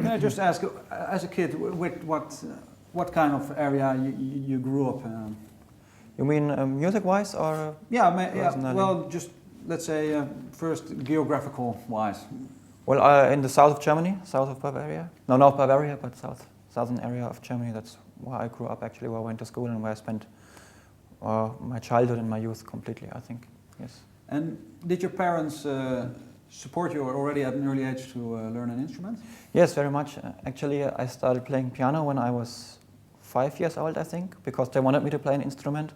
May I just ask, as a kid, with what kind of area you grew up in? You mean music-wise or? Yeah, well, just let's say first geographical-wise. Well, in the south of Germany, south of Bavaria. No, not Bavaria, but southern area of Germany. That's where I grew up, actually, where I went to school and where I spent my childhood and my youth completely, I think, yes. And did your parents support you already at an early age to learn an instrument? Yes, very much. Actually, I started playing piano when I was 5 years old, I think, because they wanted me to play an instrument.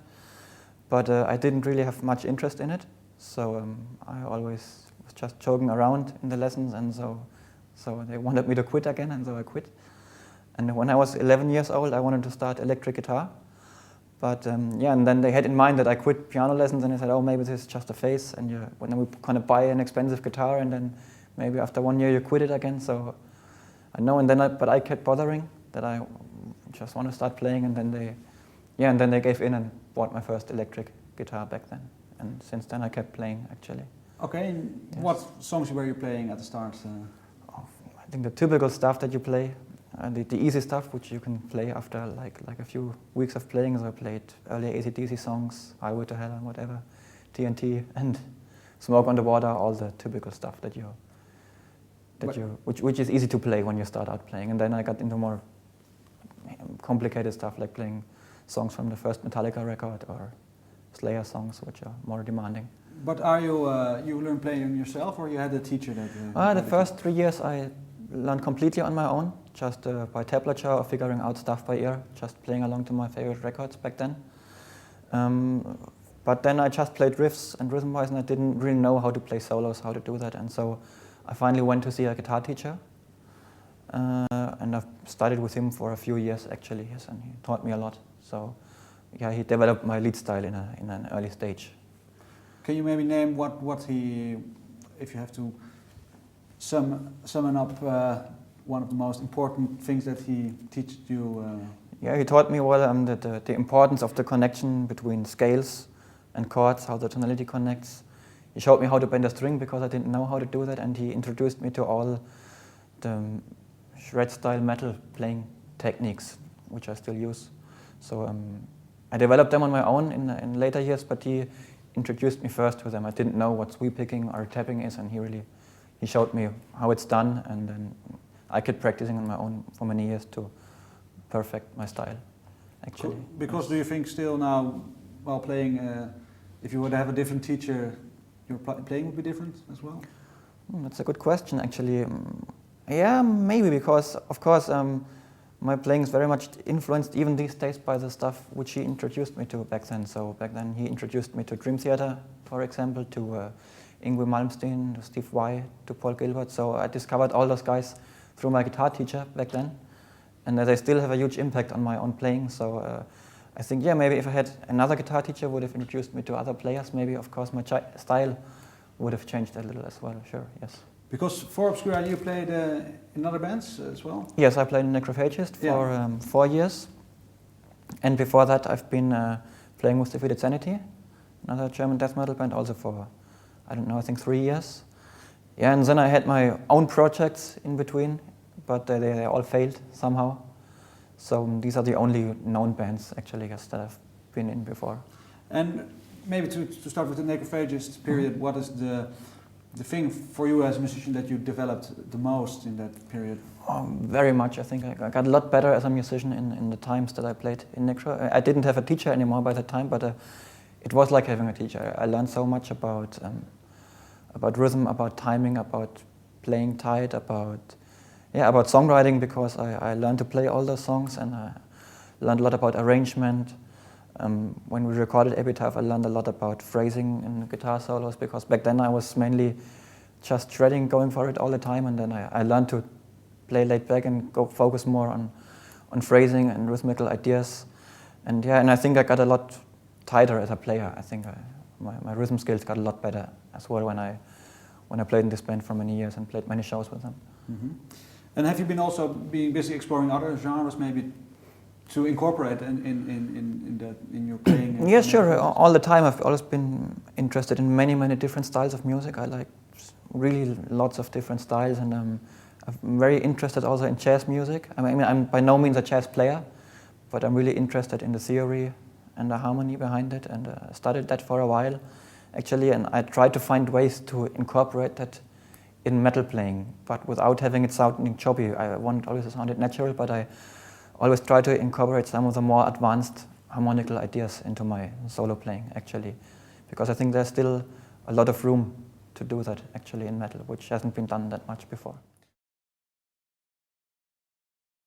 But I didn't really have much interest in it, so I always was just joking around in the lessons, and so they wanted me to quit again, and so I quit. And when I was 11 years old, I wanted to start electric guitar. But yeah, and then they had in mind that I quit piano lessons, and they said, oh, maybe this is just a phase, and when we kind of buy an expensive guitar, and then maybe after 1 year you quit it again. So I know, and then but I kept bothering that I just want to start playing, and then they gave in and bought my first electric guitar back then, and since then I kept playing, actually. Okay, and yes. What songs were you playing at the start? I think the typical stuff that you play. The easy stuff, which you can play after like a few weeks of playing. So I played early AC/DC songs, Highway to Hell and whatever, TNT and Smoke on the Water, all the typical stuff which is easy to play when you start out playing. And then I got into more complicated stuff, like playing songs from the first Metallica record or Slayer songs, which are more demanding. But are you learned playing yourself, or you had a teacher that? The first 3 years I learned completely on my own, just by tablature or figuring out stuff by ear, just playing along to my favorite records back then. But then I just played riffs and rhythm-wise, and I didn't really know how to play solos, how to do that. And so I finally went to see a guitar teacher, and I've studied with him for a few years, actually, yes, and he taught me a lot. So yeah, he developed my lead style in an early stage. Can you maybe name what he, if you have to summon up one of the most important things that he taught you? Yeah, he taught me the importance of the connection between scales and chords, how the tonality connects. He showed me how to bend a string because I didn't know how to do that, and he introduced me to all the shred-style metal playing techniques, which I still use. So I developed them on my own in later years, but he introduced me first to them. I didn't know what sweep picking or tapping is, and he showed me how it's done, and then I kept practicing on my own for many years to perfect my style, actually. Cool. Because do you think still now, while playing, if you would have a different teacher, your playing would be different as well? That's a good question, actually. Yeah, maybe, because, of course, my playing is very much influenced, even these days, by the stuff which he introduced me to back then. So back then he introduced me to Dream Theater, for example, to Yngwie Malmsteen, to Steve Vai, to Paul Gilbert. So I discovered all those guys through my guitar teacher back then, and they still have a huge impact on my own playing. So I think, yeah, maybe if I had another guitar teacher would have introduced me to other players, maybe, of course, my style would have changed a little as well, sure, yes. Because for Obscura you played in other bands as well? Yes, I played in Necrophagist for 4 years, and before that I've been playing with Defeated Sanity, another German death metal band, also for, I don't know, I think 3 years. Yeah, and then I had my own projects in between, but they all failed somehow. So these are the only known bands, actually, that I've been in before. And maybe to start with the Necrophagist period, what is the thing for you as a musician that you developed the most in that period? Very much, I think. I got a lot better as a musician in the times that I played in Necro. I didn't have a teacher anymore by that time, but it was like having a teacher. I learned so much about rhythm, about timing, about playing tight, about songwriting, because I learned to play all those songs, and I learned a lot about arrangement. When we recorded Epitaph, I learned a lot about phrasing in guitar solos, because back then I was mainly just shredding, going for it all the time, and then I learned to play laid back and go focus more on phrasing and rhythmical ideas. And yeah, and I think I got a lot tighter as a player. I think my rhythm skills got a lot better as well when I played in this band for many years and played many shows with them. Mm-hmm. And have you been also being busy exploring other genres, maybe to incorporate in your playing? Yes, sure. All the time I've always been interested in many different styles of music. I like really lots of different styles, and I'm very interested also in jazz music. I mean, I'm by no means a jazz player, but I'm really interested in the theory and the harmony behind it, and studied that for a while, actually, and I tried to find ways to incorporate that in metal playing, but without having it sounding choppy. I want it always to sound natural, but I always try to incorporate some of the more advanced harmonical ideas into my solo playing, actually, because I think there's still a lot of room to do that, actually, in metal, which hasn't been done that much before.